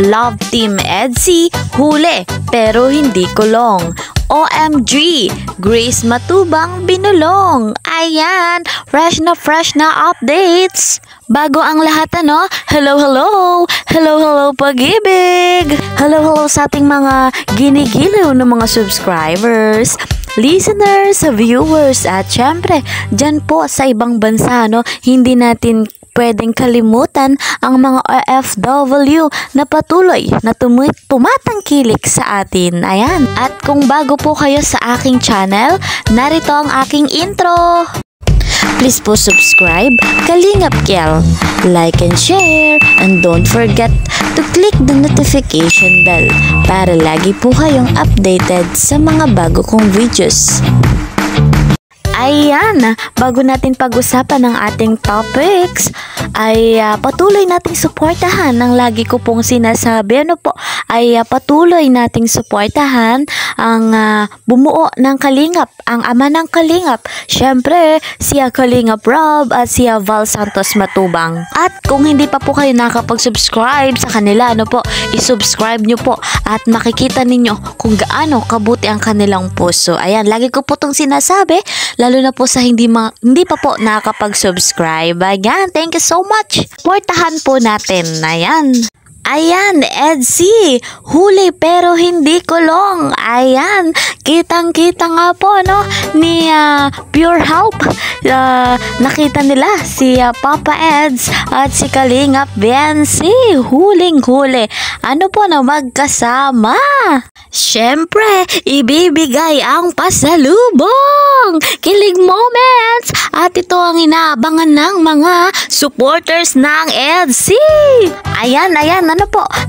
Love Team EDSI, huli pero hindi kulong. OMG, Grace Matubang binulong. Ayan, fresh na updates. Bago ang lahat hello pag-ibig. Hello sa ating mga ginigiliw ng mga subscribers, listeners, viewers, at syempre, dyan po sa ibang bansa, hindi natin pwedeng kalimutan ang mga OFW na patuloy na tumatangkilik sa atin. Ayan. At kung bago po kayo sa aking channel, narito ang aking intro. Please po subscribe, Kalingap Kel, like and share, and don't forget to click the notification bell para lagi po kayong updated sa mga bago kong videos. Ayan, bago natin pag-usapan ang ating topics, ay patuloy nating suportahan ang lagi ko pong sinasabi. Patuloy nating suportahan ang bumuo ng Kalingap, ang ama ng Kalingap. Syempre, siya Kalingap Rob at siya Val Santos Matubang. At kung hindi pa po kayo nakapag-subscribe sa kanila, i-subscribe nyo po at makikita ninyo kung gaano kabuti ang kanilang puso. Ayan, lagi ko po itong sinasabi, lalo na po sa hindi pa po nakakapag-subscribe. Ayan, thank you so much. Supportahan po natin. Ayan, EDSI, huli pero hindi kulong. Ayan, kitang-kita nga po ni Pure Help. Nakita nila si Papa Eds at si Kalingap Biancy, huling-huli. Magkasama. Syempre, ibibigay ang pasalubong, kilig moments, at ito ang inaabangan ng mga supporters ng EDSI. Ayan,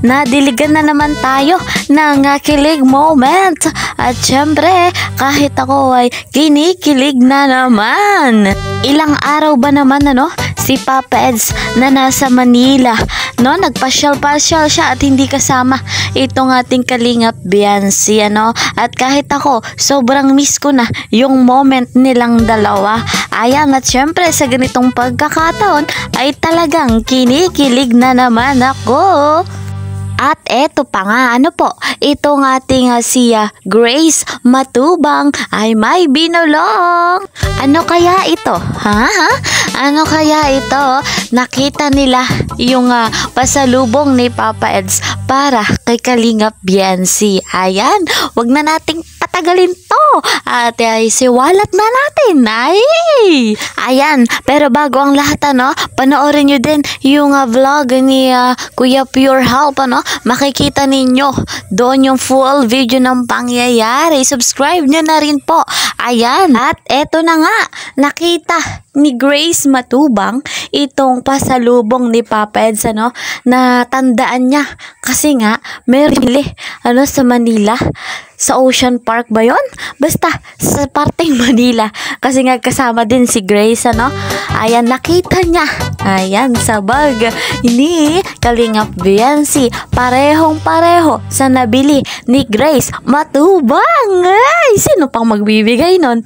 nadiligan na naman tayo ng kilig moment. At syempre, kahit ako ay kinikilig na naman. Ilang araw ba naman si Papa Eds na nasa Manila, nagpasyal-pasyal siya at hindi kasama itong ating Kalingap Biancy, at kahit ako, sobrang miss ko na yung moment nilang dalawa. Ayan, at syempre sa ganitong pagkakataon ay talagang kinikilig na naman ako. At eto pa nga, itong ating si Grace Matubang ay may binulong. Ano kaya ito? Ano kaya ito? Nakita nila yung pasalubong ni Papa Eds para kay Kalingap Biancy. Ayan, wag na nating patagalin to at siwalat na natin. Ayan, pero bago ang lahat, panoorin nyo din yung vlog ni Kuya Pure Help, makikita ninyo doon yung full video ng pangyayari. Subscribe nyo na rin po. Ayan, at eto na nga, nakita ni Grace Matubang itong pasalubong ni Papa Eds, na tandaan niya kasi nga may rili sa Manila, sa Ocean Park ba yon? Basta sa parteng Manila, kasi nga kasama din si Grace, ayan, nakita niya, ayan, sa bag ni Kalingap Biancy, parehong-pareho sa nabili ni Grace Matubang. Ay, sino pang magbibigay nun?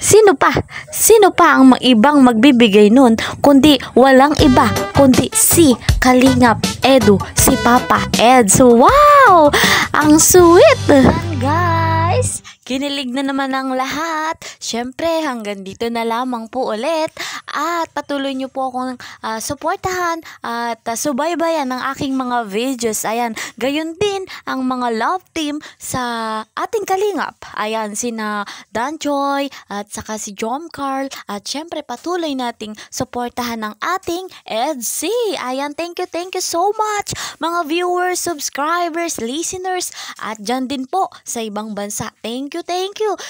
Sino pa ang ibang magbibigay nun kundi walang iba kundi si Kalingap Edu, si Papa Eds. Wow! Ang sweet! Guys, kinilig na naman ang lahat. Syempre, hanggang dito na lamang po ulit. At patuloy nyo po akong suportahan at subaybayan ng aking mga videos. Ayan, gayon din ang mga love team sa ating Kalingap. Ayan, sina Dan Joy at saka si Jom Carl. At syempre, patuloy nating suportahan ng ating EDSI. Ayan, thank you so much mga viewers, subscribers, listeners, at dyan din po sa ibang bansa. Thank you.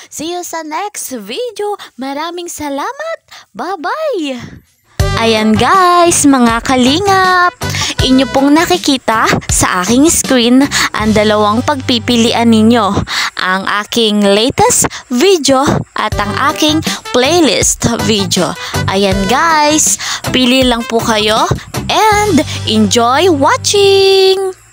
See you sa next video. Maraming salamat. Bye-bye. Ayan guys, mga Kalingap, inyo pong nakikita sa aking screen ang dalawang pagpipilian ninyo. Ang aking latest video at ang aking playlist video. Ayan guys, pili lang po kayo and enjoy watching!